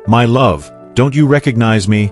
My love, don't you recognize me?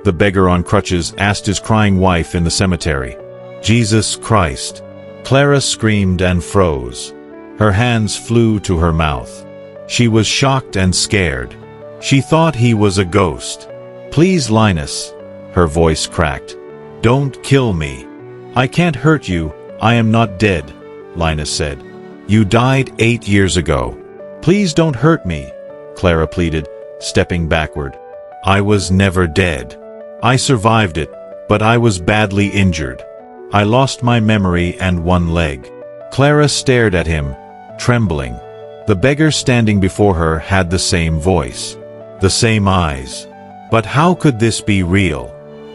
The beggar on crutches asked his crying wife in the cemetery. Jesus Christ! Clara screamed and froze. Her hands flew to her mouth. She was shocked and scared. She thought he was a ghost. Please, Linus, her voice cracked. Don't kill me. I can't hurt you, I am not dead, Linus said. You died 8 years ago. Please don't hurt me, Clara pleaded, stepping backward. I was never dead. I survived it, but I was badly injured. I lost my memory and one leg. Clara stared at him, trembling. The beggar standing before her had the same voice, the same eyes. But how could this be real?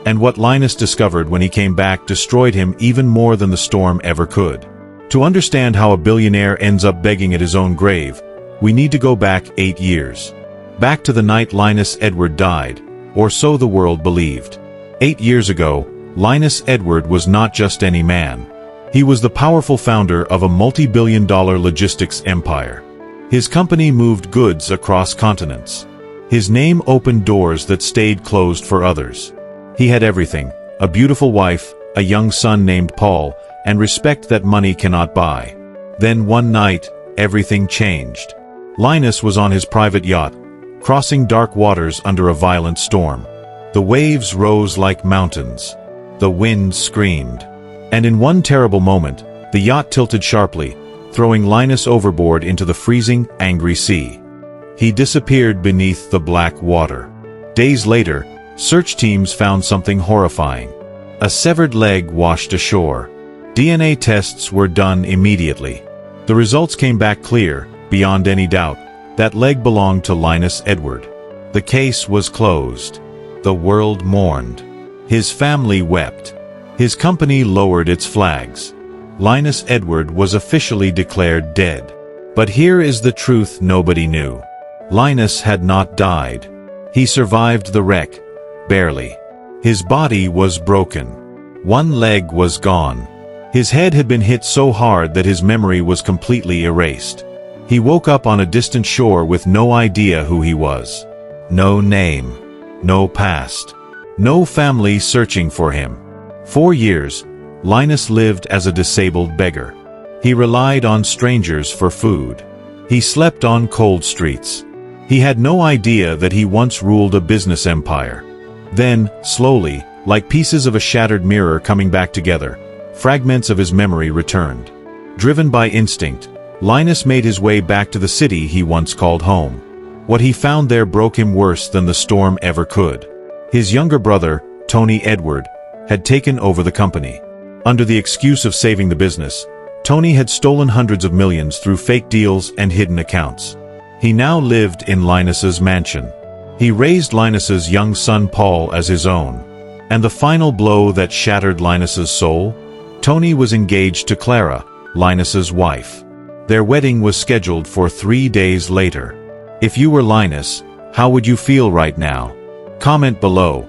And what Linus discovered when he came back destroyed him even more than the storm ever could. To understand how a billionaire ends up begging at his own grave, we need to go back 8 years. Back to the night Linus Edward died, or so the world believed. 8 years ago, Linus Edward was not just any man. He was the powerful founder of a multi-billion-dollar logistics empire. His company moved goods across continents. His name opened doors that stayed closed for others. He had everything: a beautiful wife, a young son named Paul, and respect that money cannot buy. Then one night, everything changed. Linus was on his private yacht, crossing dark waters under a violent storm. The waves rose like mountains. The wind screamed. And in one terrible moment, the yacht tilted sharply, throwing Linus overboard into the freezing, angry sea. He disappeared beneath the black water. Days later, search teams found something horrifying. A severed leg washed ashore. DNA tests were done immediately. The results came back clear, beyond any doubt. That leg belonged to Linus Edward. The case was closed. The world mourned. His family wept. His company lowered its flags. Linus Edward was officially declared dead. But here is the truth nobody knew. Linus had not died. He survived the wreck, barely. His body was broken. One leg was gone. His head had been hit so hard that his memory was completely erased. He woke up on a distant shore with no idea who he was. No name. No past. No family searching for him. 4 years, Linus lived as a disabled beggar. He relied on strangers for food. He slept on cold streets. He had no idea that he once ruled a business empire. Then, slowly, like pieces of a shattered mirror coming back together, fragments of his memory returned. Driven by instinct, Linus made his way back to the city he once called home. What he found there broke him worse than the storm ever could. His younger brother, Tony Edward, had taken over the company. Under the excuse of saving the business, Tony had stolen hundreds of millions through fake deals and hidden accounts. He now lived in Linus's mansion. He raised Linus's young son Paul as his own. And the final blow that shattered Linus's soul? Tony was engaged to Clara, Linus's wife. Their wedding was scheduled for 3 days later. If you were Linus, how would you feel right now? Comment below.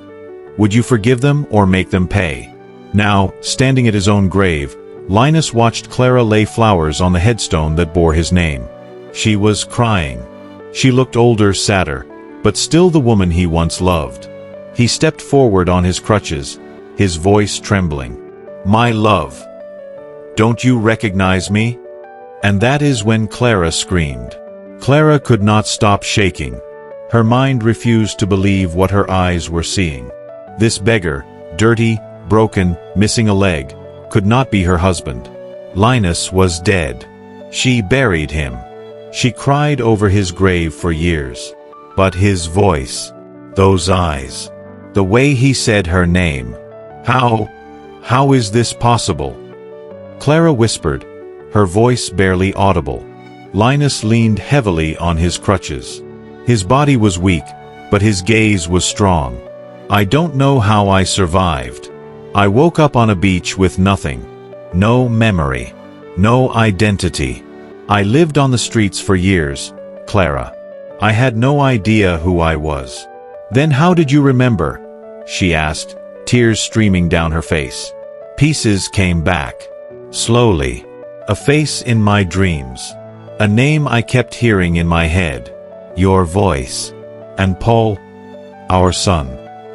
Would you forgive them or make them pay? Now, standing at his own grave, Linus watched Clara lay flowers on the headstone that bore his name. She was crying. She looked older, sadder, but still the woman he once loved. He stepped forward on his crutches, his voice trembling. My love, don't you recognize me? And that is when Clara screamed. Clara could not stop shaking. Her mind refused to believe what her eyes were seeing. This beggar, dirty, broken, missing a leg, could not be her husband. Linus was dead. She buried him. She cried over his grave for years. But his voice, those eyes, the way he said her name. How is this possible? Clara whispered, her voice barely audible. Linus leaned heavily on his crutches. His body was weak, but his gaze was strong. I don't know how I survived. I woke up on a beach with nothing. No memory. No identity. I lived on the streets for years, Clara. I had no idea who I was. Then how did you remember? She asked, tears streaming down her face. Pieces came back. Slowly. A face in my dreams. A name I kept hearing in my head. Your voice. And Paul, our son.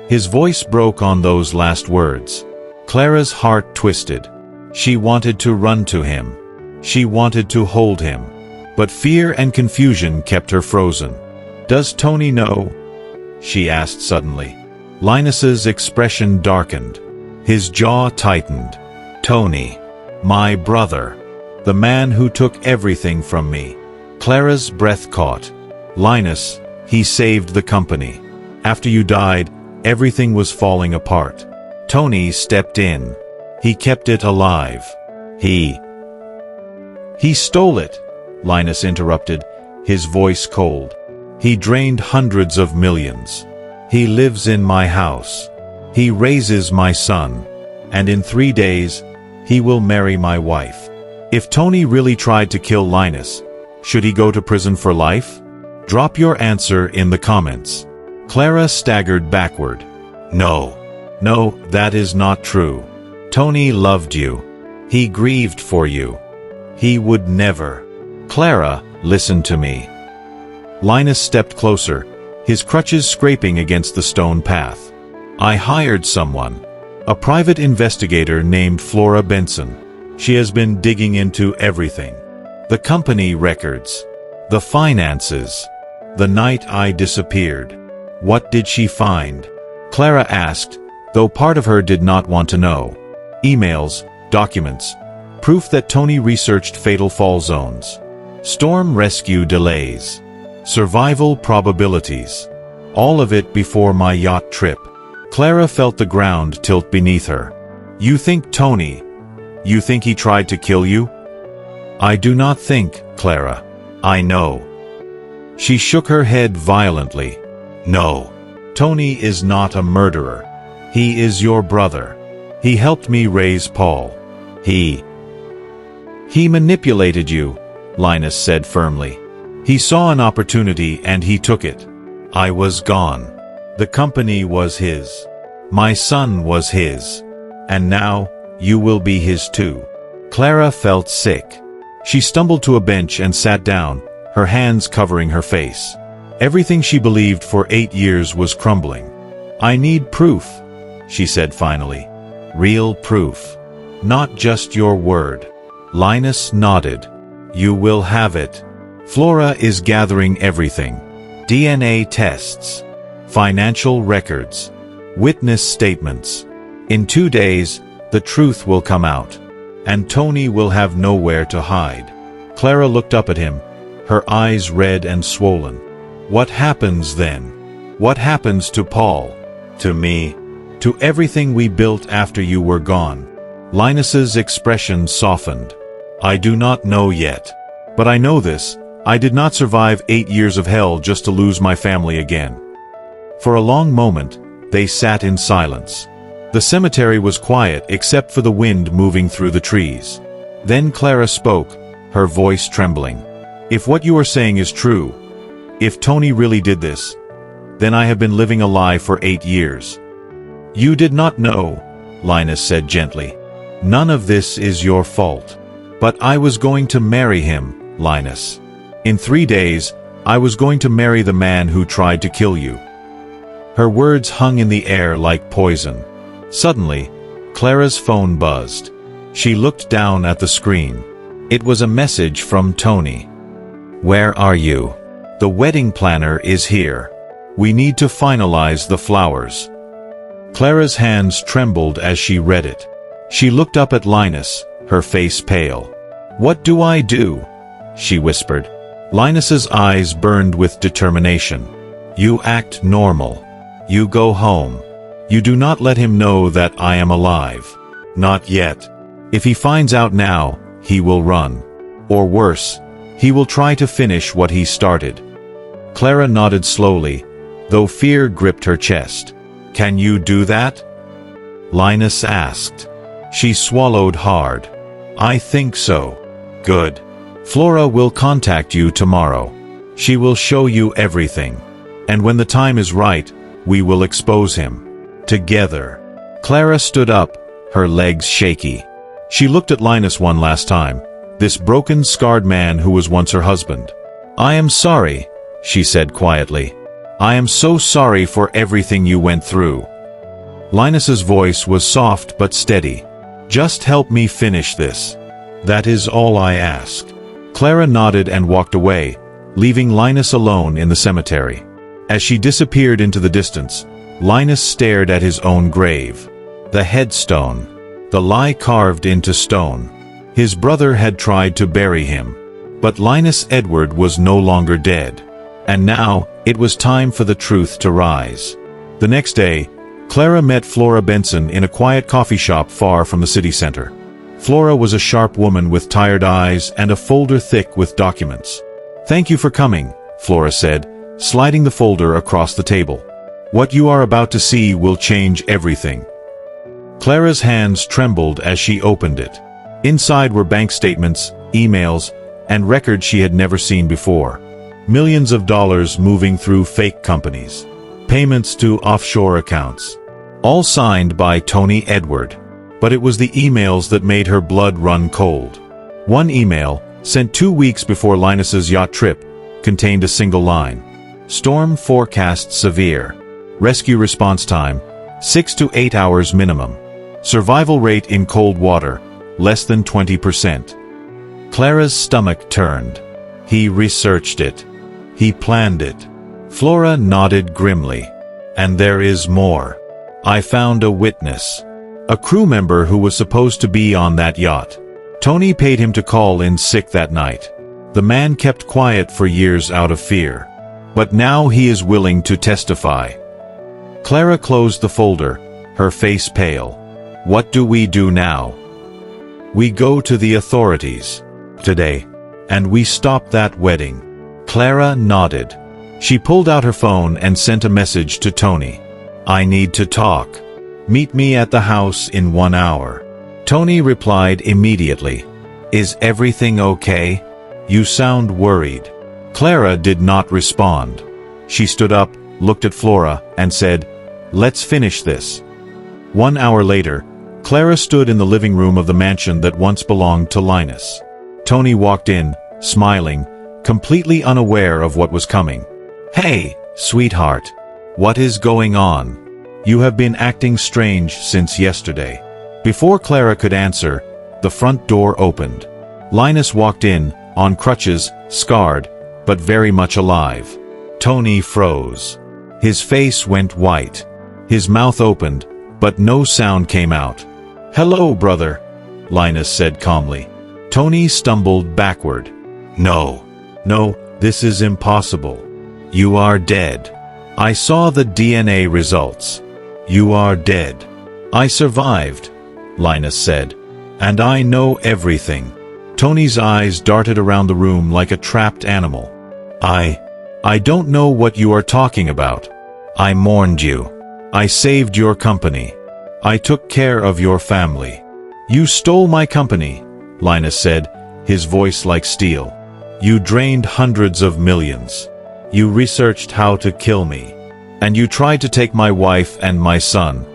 His voice broke on those last words. Clara's heart twisted. She wanted to run to him. She wanted to hold him. But fear and confusion kept her frozen. "Does Tony know?" she asked suddenly. Linus's expression darkened. His jaw tightened. "Tony. My brother. The man who took everything from me." Clara's breath caught. "Linus, he saved the company. After you died, everything was falling apart. Tony stepped in. He kept it alive. He stole it," Linus interrupted, his voice cold. "He drained hundreds of millions. He lives in my house. He raises my son. And in 3 days, he will marry my wife." If Tony really tried to kill Linus, should he go to prison for life? Drop your answer in the comments. Clara staggered backward. No, that is not true. Tony loved you. He grieved for you. He would never. Clara, listen to me. Linus stepped closer, his crutches scraping against the stone path. "I hired someone. A private investigator named Flora Benson. She has been digging into everything. The company records. The finances. The night I disappeared. What did she find?" Clara asked, though part of her did not want to know. Emails, documents, proof that Tony researched fatal fall zones. Storm rescue delays. Survival probabilities. All of it before my yacht trip. Clara felt the ground tilt beneath her. "You think Tony? You think he tried to kill you?" "I do not think, Clara. I know." She shook her head violently. "No. Tony is not a murderer. He is your brother. He helped me raise Paul. He manipulated you," Linus said firmly. "He saw an opportunity and he took it. I was gone. The company was his. My son was his. And now, you will be his too." Clara felt sick. She stumbled to a bench and sat down, her hands covering her face. Everything she believed for 8 years was crumbling. "I need proof," she said finally. "Real proof. Not just your word." Linus nodded. "You will have it. Flora is gathering everything. DNA tests. Financial records. Witness statements. In 2 days, the truth will come out. And Tony will have nowhere to hide." Clara looked up at him, her eyes red and swollen. "What happens then? What happens to Paul? To me? To everything we built after you were gone?" Linus's expression softened. "I do not know yet. But I know this, I did not survive 8 years of hell just to lose my family again." For a long moment, they sat in silence. The cemetery was quiet except for the wind moving through the trees. Then Clara spoke, her voice trembling. "If what you are saying is true, if Tony really did this, then I have been living a lie for 8 years." "You did not know," Linus said gently. "None of this is your fault. But I was going to marry him, Linus. In 3 days, I was going to marry the man who tried to kill you." Her words hung in the air like poison. Suddenly, Clara's phone buzzed. She looked down at the screen. It was a message from Tony. "Where are you? The wedding planner is here. We need to finalize the flowers." Clara's hands trembled as she read it. She looked up at Linus, her face pale. "What do I do?" she whispered. Linus's eyes burned with determination. "You act normal. You go home. You do not let him know that I am alive. Not yet. If he finds out now, he will run. Or worse, he will try to finish what he started." Clara nodded slowly, though fear gripped her chest. "Can you do that?" Linus asked. She swallowed hard. "I think so." "Good. Flora will contact you tomorrow. She will show you everything. And when the time is right, we will expose him. Together." Clara stood up, her legs shaky. She looked at Linus one last time, this broken, scarred man who was once her husband. "I am sorry," she said quietly. I am so sorry for everything you went through. Linus's voice was soft but steady. Just help me finish this. That is all I ask. Clara nodded and walked away, leaving Linus alone in the cemetery. As she disappeared into the distance, Linus stared at his own grave. The headstone. The lie carved into stone. His brother had tried to bury him. But Linus Edward was no longer dead. And now, it was time for the truth to rise. The next day, Clara met Flora Benson in a quiet coffee shop far from the city center. Flora was a sharp woman with tired eyes and a folder thick with documents. "Thank you for coming," Flora said, sliding the folder across the table. "What you are about to see will change everything." Clara's hands trembled as she opened it. Inside were bank statements, emails, and records she had never seen before. Millions of dollars moving through fake companies. Payments to offshore accounts. All signed by Tony Edward. But it was the emails that made her blood run cold. One email, sent 2 weeks before Linus's yacht trip, contained a single line. Storm forecast severe. Rescue response time, 6 to 8 hours minimum. Survival rate in cold water, less than 20%. Clara's stomach turned. He researched it. He planned it. Flora nodded grimly. And there is more. I found a witness. A crew member who was supposed to be on that yacht. Tony paid him to call in sick that night. The man kept quiet for years out of fear. But now he is willing to testify. Clara closed the folder, her face pale. What do we do now? We go to the authorities. Today. And we stop that wedding. Clara nodded. She pulled out her phone and sent a message to Tony. I need to talk. Meet me at the house in 1 hour. Tony replied immediately. Is everything okay? You sound worried. Clara did not respond. She stood up, looked at Flora, and said, Let's finish this. 1 hour later, Clara stood in the living room of the mansion that once belonged to Linus. Tony walked in, smiling, completely unaware of what was coming. Hey, sweetheart. What is going on? You have been acting strange since yesterday. Before Clara could answer, the front door opened. Linus walked in, on crutches, scarred, but very much alive. Tony froze. His face went white. His mouth opened, but no sound came out. Hello, brother, Linus said calmly. Tony stumbled backward. No, this is impossible. You are dead. I saw the DNA results. You are dead. I survived, Linus said. And I know everything. Tony's eyes darted around the room like a trapped animal. I don't know what you are talking about. I mourned you. I saved your company. I took care of your family. You stole my company, Linus said, his voice like steel. You drained hundreds of millions. You researched how to kill me. And you tried to take my wife and my son.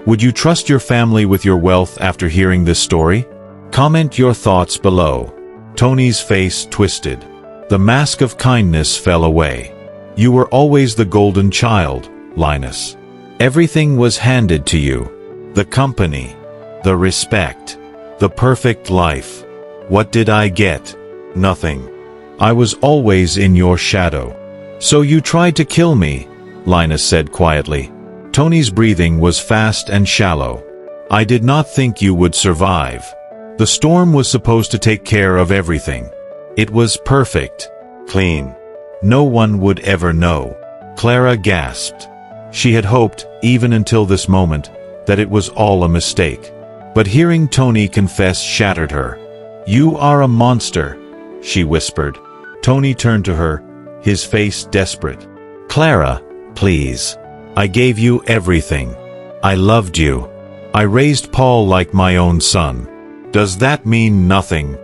Would you trust your family with your wealth after hearing this story? Comment your thoughts below. Tony's face twisted. The mask of kindness fell away. You were always the golden child, Linus. Everything was handed to you. The company. The respect. The perfect life. What did I get? Nothing. I was always in your shadow. So you tried to kill me, Linus said quietly. Tony's breathing was fast and shallow. I did not think you would survive. The storm was supposed to take care of everything. It was perfect. Clean. No one would ever know. Clara gasped. She had hoped, even until this moment, that it was all a mistake. But hearing Tony confess shattered her. You are a monster, she whispered. Tony turned to her, his face desperate. Clara, please. I gave you everything. I loved you. I raised Paul like my own son. Does that mean nothing?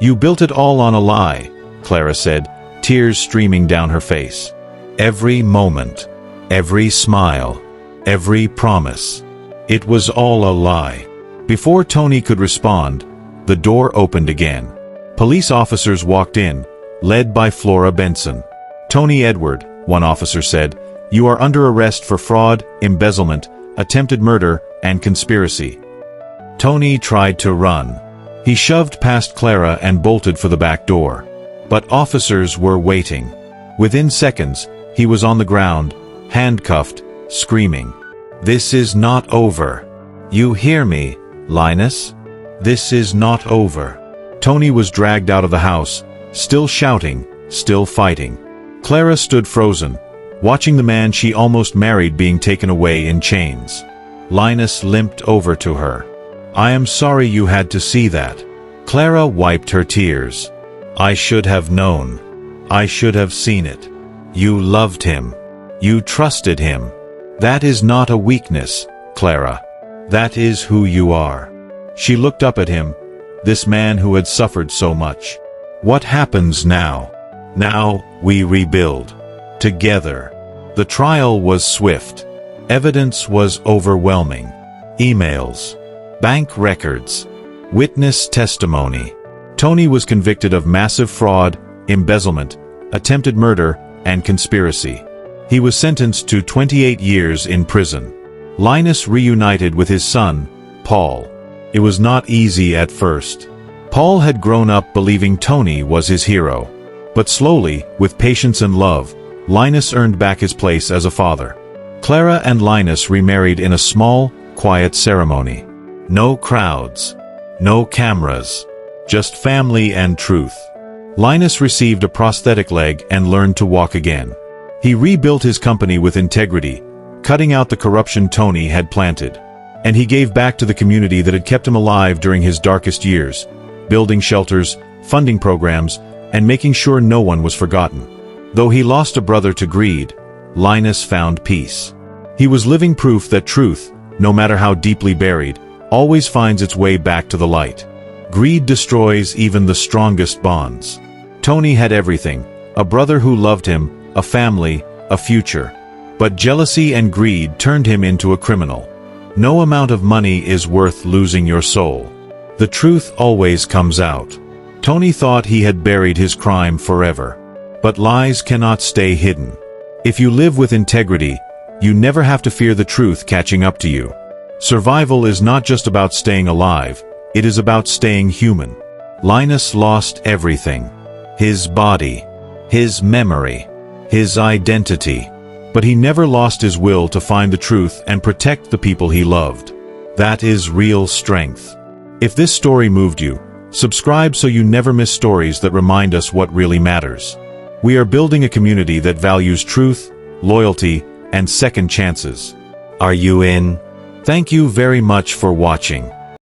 You built it all on a lie, Clara said, tears streaming down her face. Every moment, every smile, every promise. It was all a lie. Before Tony could respond, the door opened again. Police officers walked in, led by Flora Benson. Tony Edward, one officer said. "You are under arrest for fraud, embezzlement, attempted murder, and conspiracy." Tony tried to run. He shoved past Clara and bolted for the back door. But officers were waiting. Within seconds, he was on the ground, handcuffed, screaming. "This is not over. You hear me, Linus? This is not over." Tony was dragged out of the house, still shouting, still fighting. Clara stood frozen, watching the man she almost married being taken away in chains. Linus limped over to her. "I am sorry you had to see that." Clara wiped her tears. "I should have known. I should have seen it. You loved him. You trusted him. That is not a weakness, Clara. That is who you are." She looked up at him, this man who had suffered so much. "What happens now? Now, we rebuild. Together." The trial was swift. Evidence was overwhelming. Emails, bank records, witness testimony. Tony was convicted of massive fraud, embezzlement, attempted murder, and conspiracy. He was sentenced to 28 years in prison. Linus reunited with his son, Paul. It was not easy at first. Paul had grown up believing Tony was his hero. But slowly, with patience and love, Linus earned back his place as a father. Clara and Linus remarried in a small, quiet ceremony. No crowds. No cameras. Just family and truth. Linus received a prosthetic leg and learned to walk again. He rebuilt his company with integrity, cutting out the corruption Tony had planted. And he gave back to the community that had kept him alive during his darkest years, building shelters, funding programs, and making sure no one was forgotten. Though he lost a brother to greed, Linus found peace. He was living proof that truth, no matter how deeply buried, always finds its way back to the light. Greed destroys even the strongest bonds. Tony had everything, a brother who loved him, a family, a future. But jealousy and greed turned him into a criminal. No amount of money is worth losing your soul. The truth always comes out. Tony thought he had buried his crime forever. But lies cannot stay hidden. If you live with integrity, you never have to fear the truth catching up to you. Survival is not just about staying alive, it is about staying human. Linus lost everything. His body, his memory, his identity. But he never lost his will to find the truth and protect the people he loved. That is real strength. If this story moved you, subscribe so you never miss stories that remind us what really matters. We are building a community that values truth, loyalty, and second chances. Are you in? Thank you very much for watching.